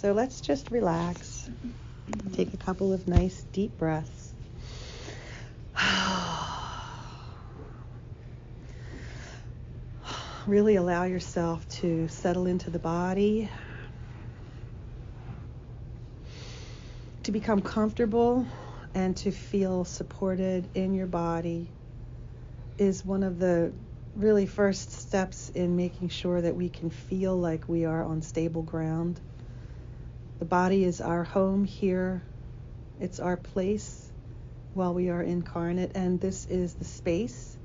So let's just relax. Take a couple of nice deep breaths. Really allow yourself to settle into the body, to become comfortable and to feel supported in your body is one of the really first steps in making sure that we can feel like we are on stable ground. The body is our home here. It's our place while we are incarnate, and this is the space,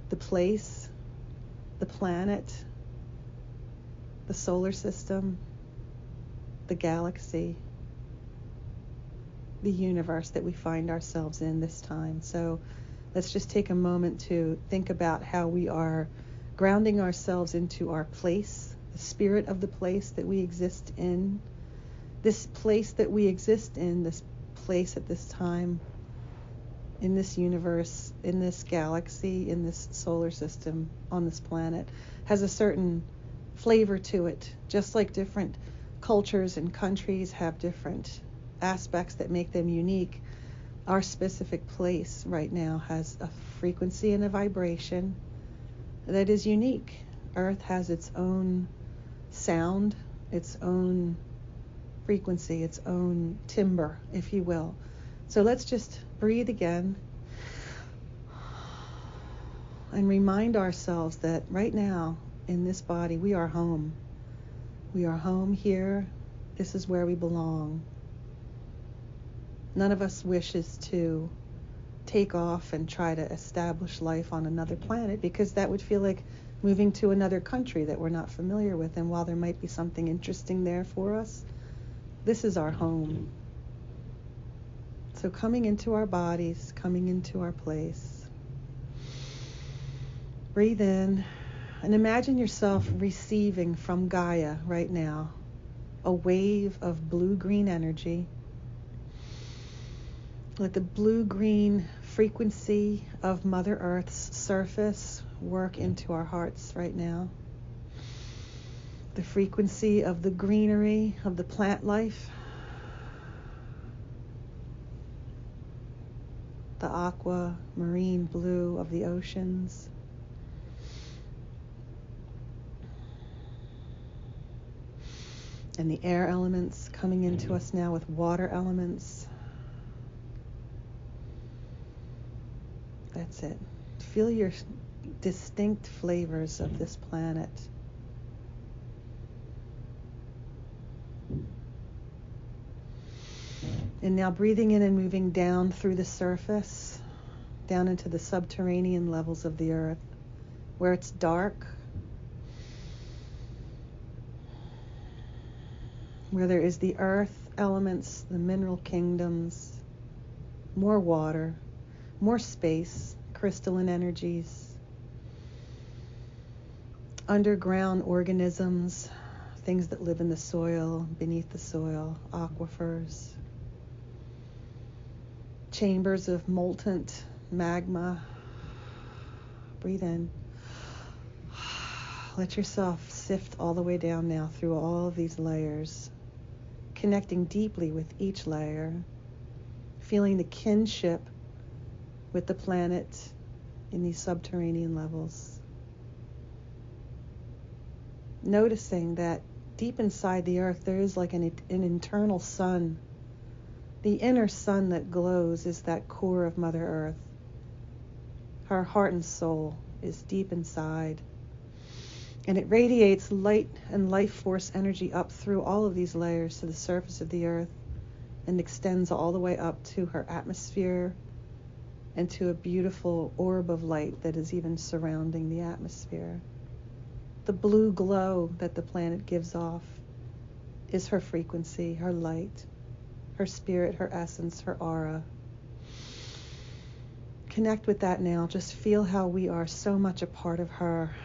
the place, the planet, the solar system, the galaxy, the universe that we find ourselves in this time. So let's just take a moment to think about how we are grounding ourselves into our place, the spirit of the place that we exist in. This place that we exist in, this place at this time, in this universe, in this galaxy, in this solar system, on this planet, has a certain flavor to it, just like different cultures and countries have different aspects that make them unique. Our specific place right now has a frequency and a vibration that is unique. Earth has its own sound, its own frequency, its own timbre, if you will. So let's just breathe again and remind ourselves that right now in this body we are home. We are home here. This is where we belong. None of us wishes to take off and try to establish life on another planet, because that would feel like moving to another country that we're not familiar with. And while there might be something interesting there for us, this is our home. So coming into our bodies, coming into our place. Breathe in and imagine yourself receiving from Gaia right now a wave of blue-green energy. Let the blue-green frequency of Mother Earth's surface work into our hearts right now. The frequency of the greenery of the plant life. The aqua marine blue of the oceans. And the air elements coming into us now with water elements. That's it. Feel your distinct flavors of this planet. And now breathing in and moving down through the surface, down into the subterranean levels of the earth, where it's dark, where there is the earth elements, the mineral kingdoms, more water, more space, crystalline energies, underground organisms, things that live in the soil, beneath the soil, aquifers, chambers of molten magma. Breathe in. Let yourself sift all the way down now through all of these layers, connecting deeply with each layer, feeling the kinship with the planet in these subterranean levels. Noticing that deep inside the earth there is like an internal sun. The inner sun that glows is that core of Mother Earth. Her heart and soul is deep inside. And it radiates light and life force energy up through all of these layers to the surface of the earth and extends all the way up to her atmosphere and to a beautiful orb of light that is even surrounding the atmosphere. The blue glow that the planet gives off is her frequency, her light, her spirit, her essence, her aura. Connect with that now. Just feel how we are so much a part of her.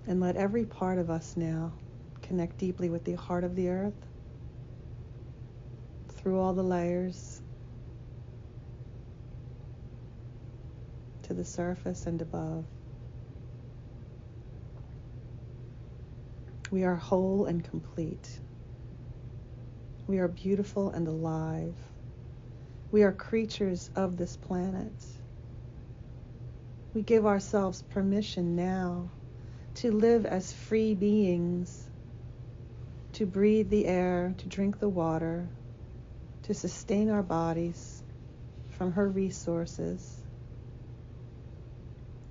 And let every part of us now connect deeply with the heart of the earth, through all the layers, to the surface and above. We are whole and complete. We are beautiful and alive. We are creatures of this planet. We give ourselves permission now to live as free beings, to breathe the air, to drink the water, to sustain our bodies from her resources,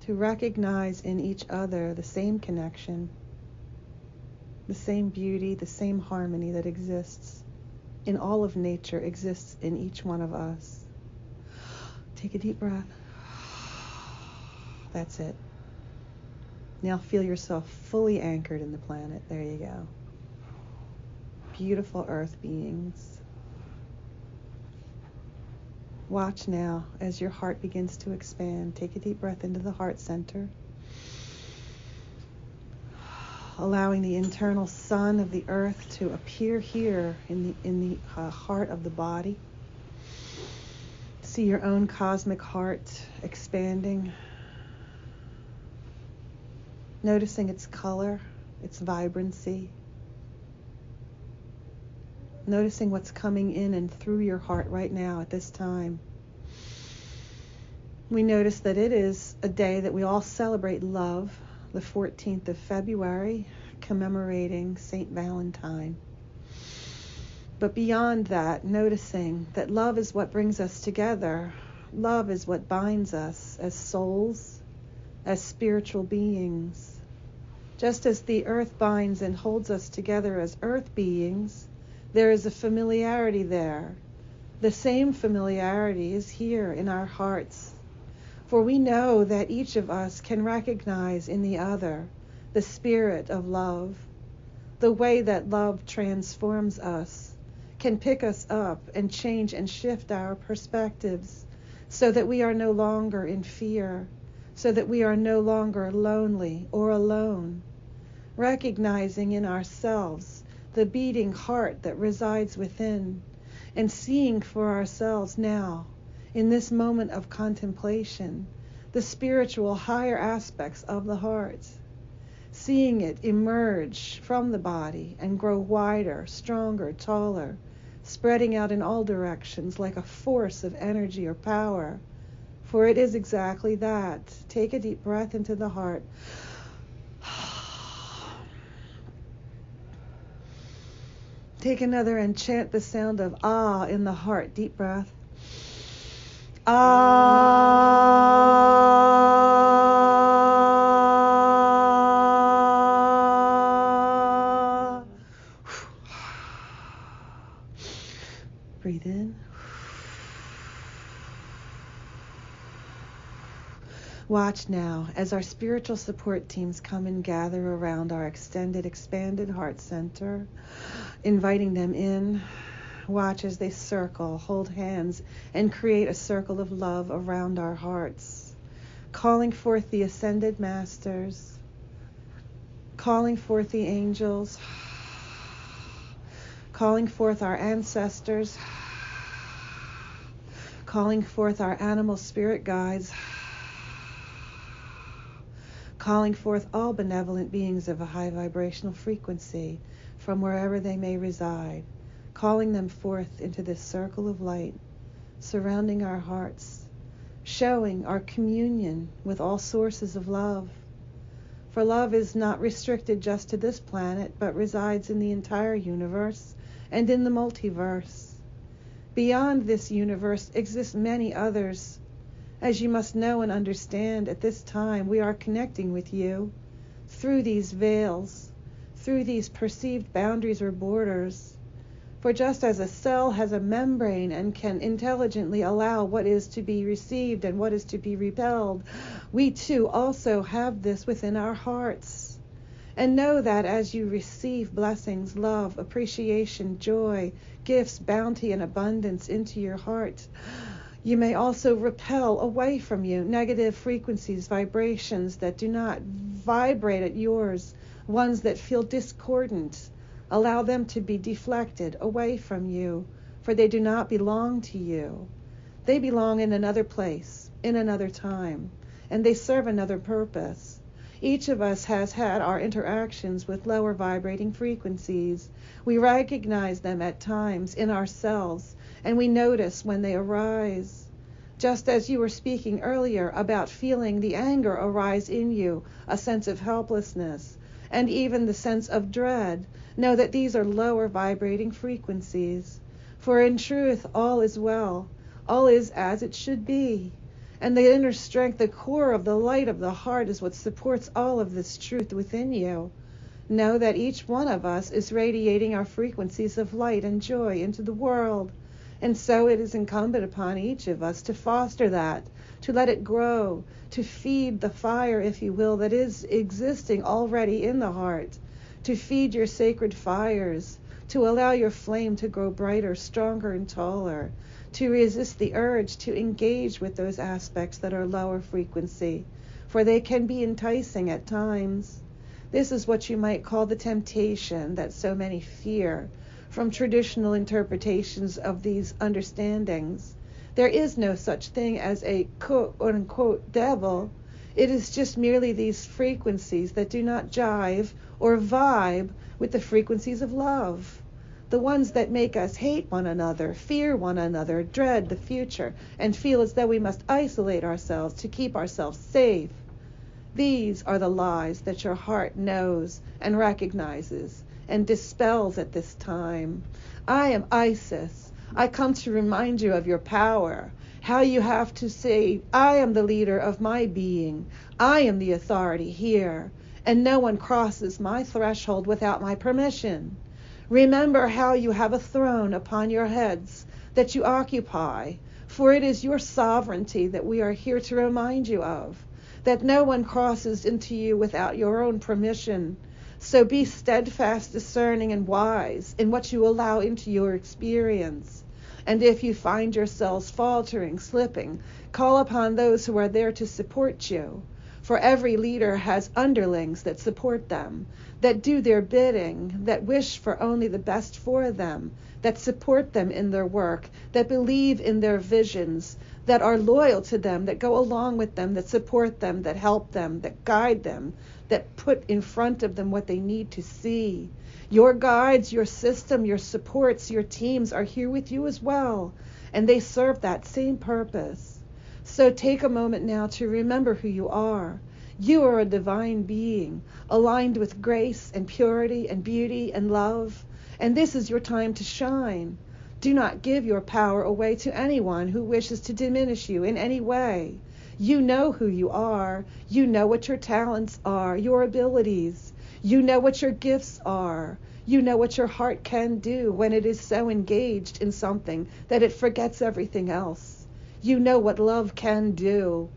to recognize in each other the same connection, the same beauty, the same harmony that exists in all of nature exists in each one of us. Take a deep breath. That's it. Now feel yourself fully anchored in the planet. There you go. Beautiful earth beings. Watch now as your heart begins to expand. Take a deep breath into the heart center, allowing the internal sun of the earth to appear here in the heart of the body. See your own cosmic heart expanding, noticing its color, its vibrancy, noticing what's coming in and through your heart right now at this time. We notice that it is a day that we all celebrate love, the 14th of February, commemorating Saint Valentine. But beyond that, noticing that love is what brings us together. Love is what binds us as souls, as spiritual beings. Just as the earth binds and holds us together as earth beings, there is a familiarity there. The same familiarity is here in our hearts. For we know that each of us can recognize in the other the spirit of love, the way that love transforms us, can pick us up and change and shift our perspectives so that we are no longer in fear, so that we are no longer lonely or alone, recognizing in ourselves the beating heart that resides within, and seeing for ourselves now, in this moment of contemplation, the spiritual higher aspects of the heart, seeing it emerge from the body and grow wider, stronger, taller, spreading out in all directions like a force of energy or power. For it is exactly that. Take a deep breath into the heart. Take another and chant the sound of ah in the heart. Deep breath. Ah. Breathe in. Watch now as our spiritual support teams come and gather around our extended, expanded heart center, inviting them in. Watch as they circle, hold hands, and create a circle of love around our hearts, calling forth the ascended masters, calling forth the angels, calling forth our ancestors, calling forth our animal spirit guides, calling forth all benevolent beings of a high vibrational frequency from wherever they may reside, calling them forth into this circle of light surrounding our hearts, showing our communion with all sources of love. For love is not restricted just to this planet, but resides in the entire universe and in the multiverse. Beyond this universe exist many others. As you must know and understand, at this time we are connecting with you through these veils, through these perceived boundaries or borders. For just as a cell has a membrane and can intelligently allow what is to be received and what is to be repelled, we too also have this within our hearts. And know that as you receive blessings, love, appreciation, joy, gifts, bounty, and abundance into your heart, you may also repel away from you negative frequencies, vibrations that do not vibrate at yours, ones that feel discordant. Allow them to be deflected away from you, for they do not belong to you. They belong in another place, in another time, and they serve another purpose. Each of us has had our interactions with lower vibrating frequencies. We recognize them at times in ourselves, and we notice when they arise. Just as you were speaking earlier about feeling the anger arise in you, a sense of helplessness, and even the sense of dread, know that these are lower vibrating frequencies. For in truth, all is well. All is as it should be. And the inner strength, the core of the light of the heart, is what supports all of this truth within you. Know that each one of us is radiating our frequencies of light and joy into the world. And so it is incumbent upon each of us to foster that, to let it grow, to feed the fire, if you will, that is existing already in the heart, to feed your sacred fires, to allow your flame to grow brighter, stronger, and taller, to resist the urge to engage with those aspects that are lower frequency, for they can be enticing at times. This is what you might call the temptation that so many fear from traditional interpretations of these understandings. There is no such thing as a quote-unquote devil. It is just merely these frequencies that do not jive or vibe with the frequencies of love. The ones that make us hate one another, fear one another, dread the future, and feel as though we must isolate ourselves to keep ourselves safe. These are the lies that your heart knows and recognizes and dispels at this time. I am Isis. I come to remind you of your power, how you have to say, I am the leader of my being. I am the authority here, and no one crosses my threshold without my permission. Remember how you have a throne upon your heads that you occupy, for it is your sovereignty that we are here to remind you of, that no one crosses into you without your own permission. So be steadfast, discerning, and wise in what you allow into your experience. And if you find yourselves faltering, slipping, call upon those who are there to support you. For every leader has underlings that support them, that do their bidding, that wish for only the best for them, that support them in their work, that believe in their visions, that are loyal to them, that go along with them, that support them, that help them, that guide them, that put in front of them what they need to see. Your guides, your system, your supports, your teams are here with you as well, and they serve that same purpose. So take a moment now to remember who you are. You are a divine being, aligned with grace and purity and beauty and love, and this is your time to shine. Do not give your power away to anyone who wishes to diminish you in any way. You know who you are. You know what your talents are, your abilities. You know what your gifts are. You know what your heart can do when it is so engaged in something that it forgets everything else. You know what love can do.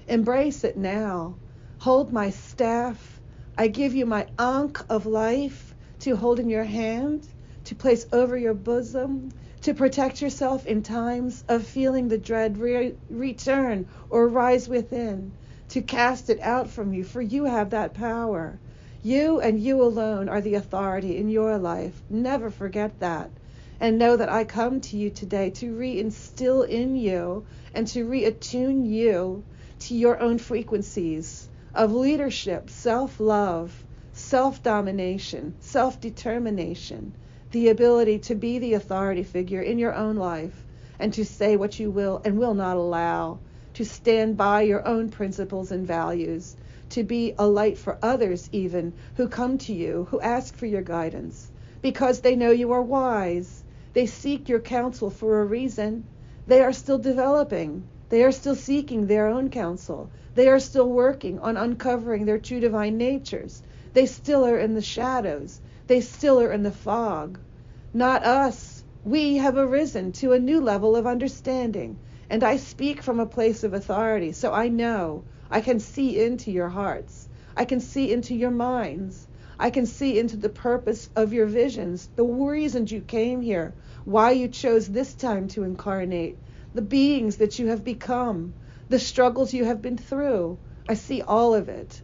Embrace it now. Hold my staff. I give you my ankh of life to hold in your hand, to place over your bosom, to protect yourself in times of feeling the dread return or rise within, to cast it out from you, for you have that power. You and you alone are the authority in your life. Never forget that. And know that I come to you today to reinstill in you and to reattune you to your own frequencies of leadership, self-love, self-domination, self-determination, the ability to be the authority figure in your own life and to say what you will and will not allow, to stand by your own principles and values, to be a light for others even who come to you, who ask for your guidance, because they know you are wise. They seek your counsel for a reason. They are still developing. They are still seeking their own counsel. They are still working on uncovering their true divine natures. They still are in the shadows. They still are in the fog. Not us. We have arisen to a new level of understanding. And I speak from a place of authority, so I know. I can see into your hearts. I can see into your minds. I can see into the purpose of your visions, the reasons you came here, why you chose this time to incarnate, the beings that you have become, the struggles you have been through. I see all of it,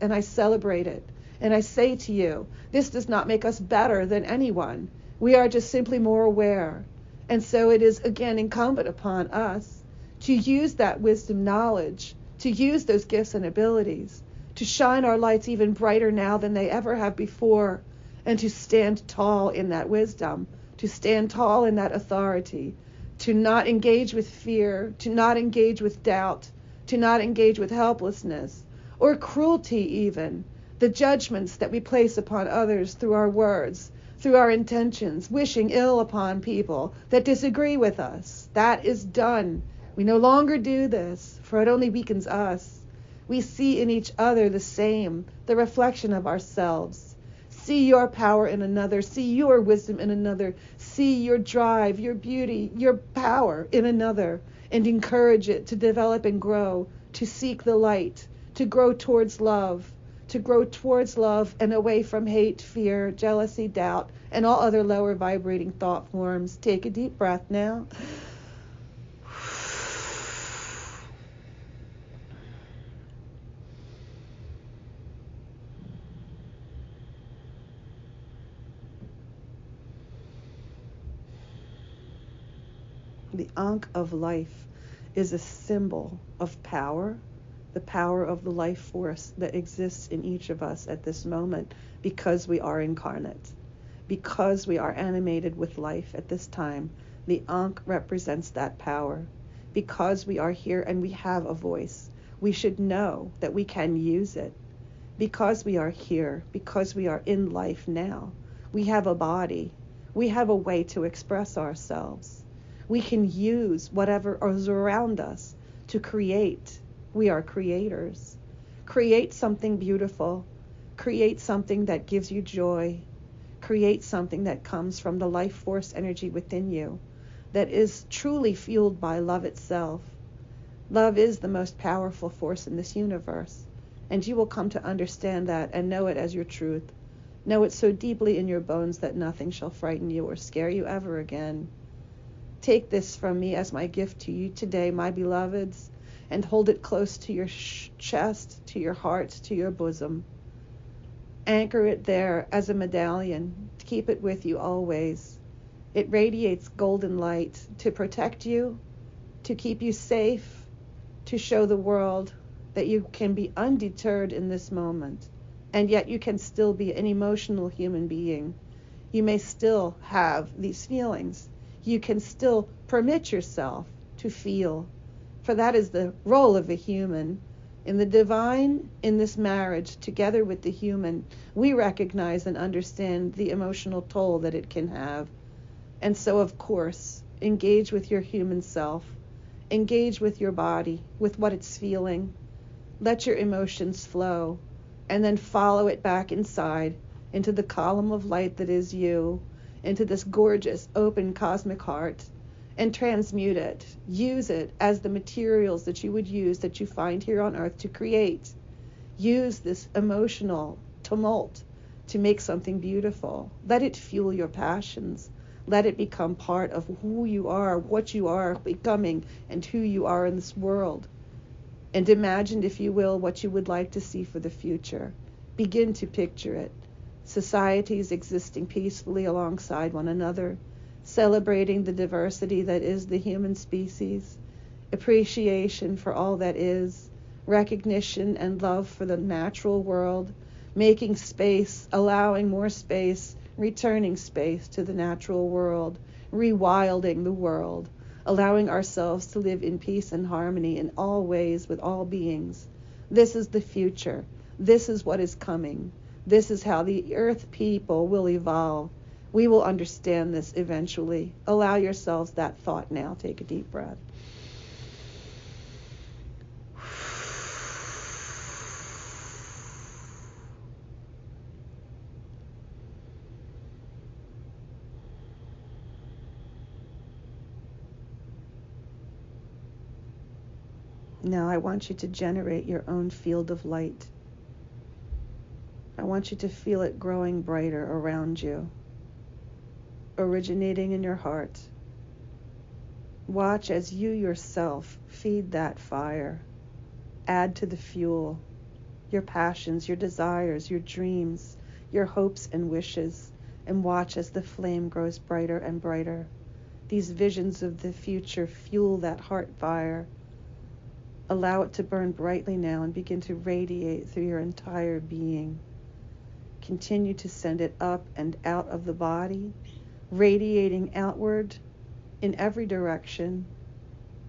and I celebrate it. And I say to you, this does not make us better than anyone. We are just simply more aware. And so it is again incumbent upon us to use that wisdom knowledge, to use those gifts and abilities, to shine our lights even brighter now than they ever have before, and to stand tall in that wisdom, to stand tall in that authority, to not engage with fear, to not engage with doubt, to not engage with helplessness or cruelty even, the judgments that we place upon others through our words, through our intentions, wishing ill upon people that disagree with us. That is done. We no longer do this, for it only weakens us. We see in each other the same, the reflection of ourselves. See your power in another. See your wisdom in another. See your drive, your beauty, your power in another, and encourage it to develop and grow, to seek the light, to grow towards love, and away from hate, fear, jealousy, doubt, and all other lower vibrating thought forms. Take a deep breath now. The ankh of life is a symbol of power, the power of the life force that exists in each of us at this moment, because we are incarnate, because we are animated with life at this time. The ankh represents that power. Because we are here and we have a voice, we should know that we can use it. Because we are here, because we are in life now, we have a body, we have a way to express ourselves. We can use whatever is around us to create. We are creators. Create something beautiful. Create something that gives you joy. Create something that comes from the life force energy within you, that is truly fueled by love itself. Love is the most powerful force in this universe, and you will come to understand that and know it as your truth. Know it so deeply in your bones that nothing shall frighten you or scare you ever again. Take this from me as my gift to you today, my beloveds, and hold it close to your chest, to your heart, to your bosom. Anchor it there as a medallion. Keep it with you always. It radiates golden light to protect you, to keep you safe, to show the world that you can be undeterred in this moment, and yet you can still be an emotional human being. You may still have these feelings. You can still permit yourself to feel, for that is the role of a human. In the divine, in this marriage, together with the human, we recognize and understand the emotional toll that it can have. And so, of course, engage with your human self. Engage with your body, with what it's feeling. Let your emotions flow, and then follow it back inside, into the column of light that is you, into this gorgeous, open cosmic heart, and transmute it. Use it as the materials that you would use, that you find here on earth, to create. Use this emotional tumult to make something beautiful. Let it fuel your passions. Let it become part of who you are, what you are becoming, and who you are in this world. And imagine, if you will, what you would like to see for the future. Begin to picture it. Societies existing peacefully alongside one another, celebrating the diversity that is the human species, appreciation for all that is, recognition and love for the natural world, making space, allowing more space, returning space to the natural world, rewilding the world, allowing ourselves to live in peace and harmony in all ways with all beings. This is the future. This is what is coming. This is how the earth people will evolve. We will understand this eventually. Allow yourselves that thought now. Take a deep breath. Now I want you to generate your own field of light. I want you to feel it growing brighter around you, originating in your heart. Watch as you yourself feed that fire. Add to the fuel your passions, your desires, your dreams, your hopes and wishes, and watch as the flame grows brighter and brighter. These visions of the future fuel that heart fire. Allow it to burn brightly now and begin to radiate through your entire being. Continue to send it up and out of the body, radiating outward in every direction,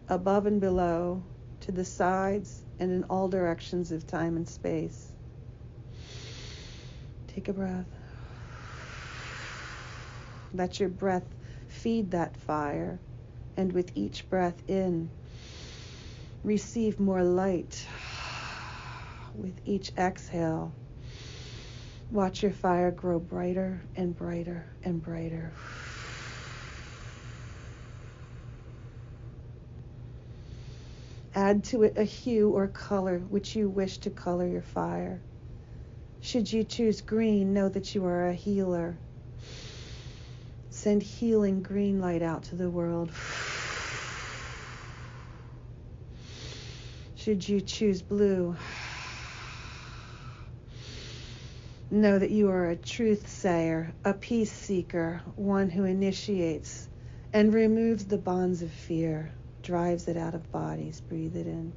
above and below, to the sides, and in all directions of time and space. Take a breath. Let your breath feed that fire, and with each breath in, receive more light. With each exhale, watch your fire grow brighter and brighter and brighter. Add to it a hue or color which you wish to color your fire. Should you choose green, know that you are a healer. Send healing green light out to the world. Should you choose blue, know that you are a truth sayer, a peace seeker, one who initiates and removes the bonds of fear, drives it out of bodies. Breathe it in.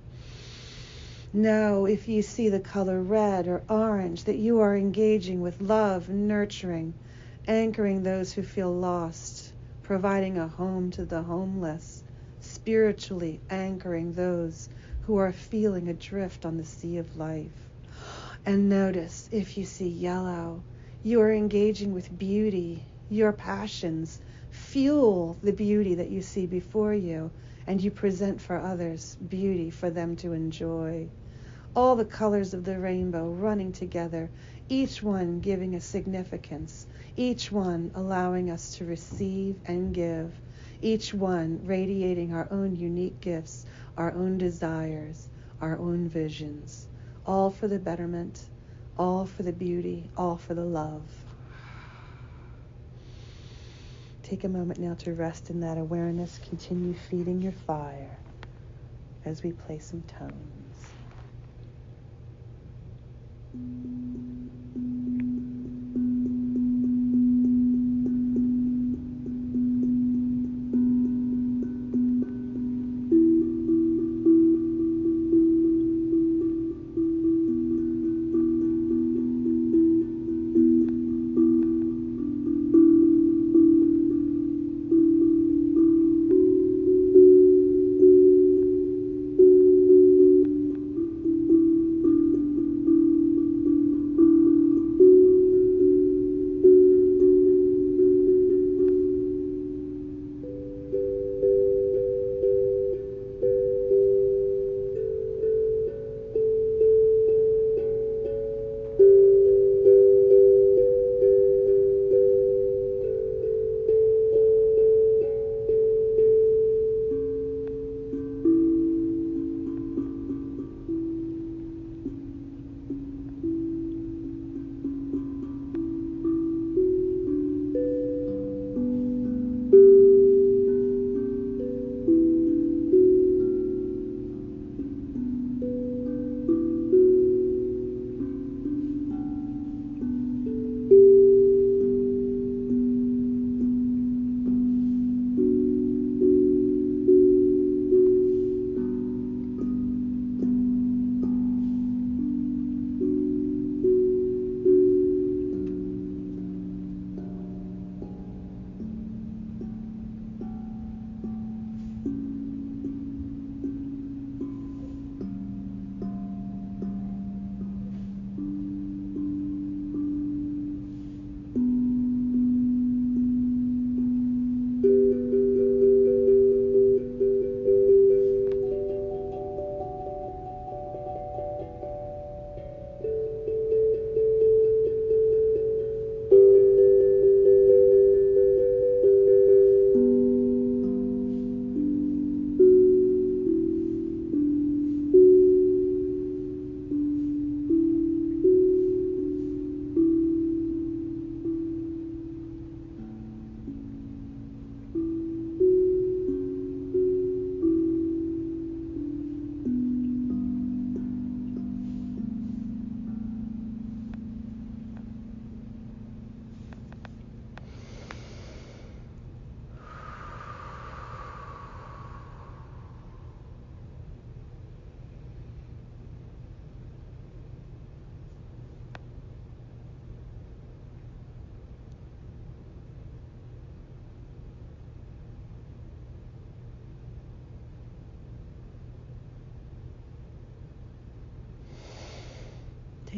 Know, if you see the color red or orange, that you are engaging with love, nurturing, anchoring those who feel lost, providing a home to the homeless, spiritually anchoring those who are feeling adrift on the sea of life. And notice, if you see yellow, you are engaging with beauty. Your passions fuel the beauty that you see before you, and you present for others beauty for them to enjoy. All the colors of the rainbow running together, each one giving a significance, each one allowing us to receive and give, each one radiating our own unique gifts, our own desires, our own visions, all for the betterment, all for the beauty, all for the love. Take a moment now to rest in that awareness. Continue feeding your fire as we play some tones.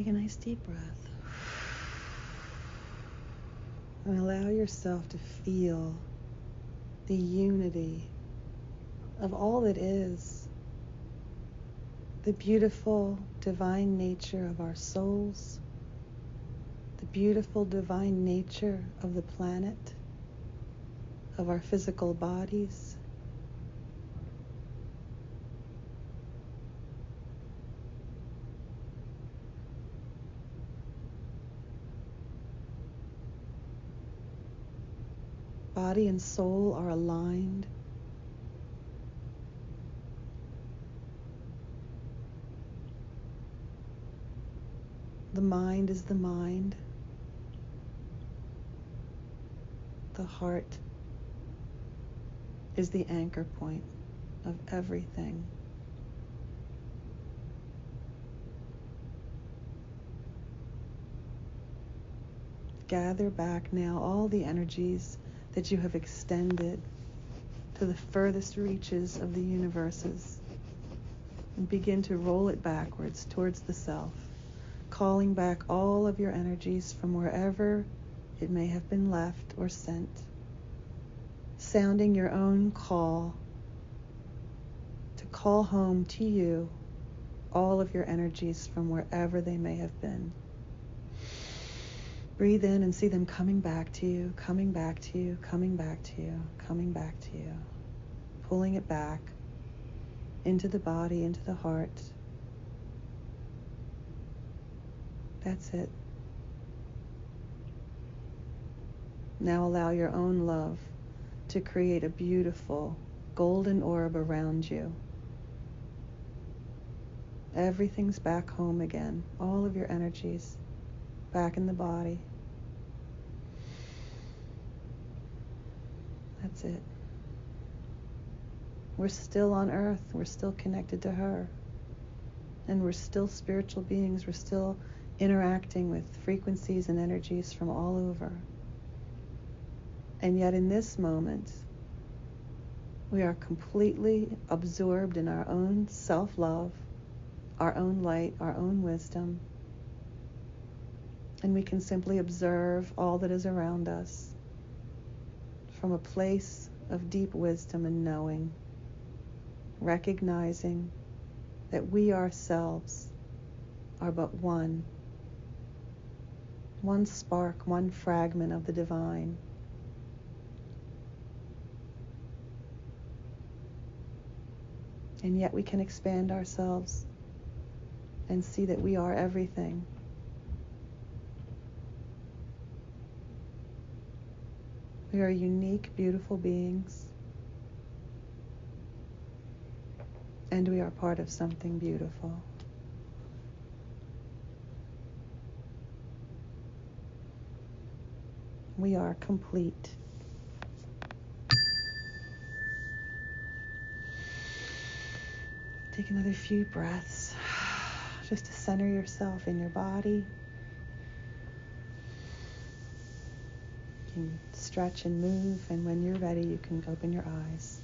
Take a nice deep breath. And allow yourself to feel the unity of all that is, the beautiful divine nature of our souls, the beautiful divine nature of the planet, of our physical bodies. Body and soul are aligned. The mind is the mind. The heart is the anchor point of everything. Gather back now all the energies that you have extended to the furthest reaches of the universes, and begin to roll it backwards towards the self, calling back all of your energies from wherever it may have been left or sent, sounding your own call to call home to you all of your energies from wherever they may have been. Breathe in and see them coming back to you, coming back to you, coming back to you, coming back to you. Pulling it back into the body, into the heart. That's it. Now allow your own love to create a beautiful golden orb around you. Everything's back home again. All of your energies back in the body. That's it. We're still on earth. We're still connected to her. And we're still spiritual beings. We're still interacting with frequencies and energies from all over. And yet in this moment, we are completely absorbed in our own self-love, our own light, our own wisdom. And we can simply observe all that is around us from a place of deep wisdom and knowing, recognizing that we ourselves are but one spark, one fragment of the divine. And yet we can expand ourselves and see that we are everything. We are unique, beautiful beings. And we are part of something beautiful. We are complete. Take another few breaths just to center yourself in your body. You can stretch and move, and when you're ready, you can open your eyes.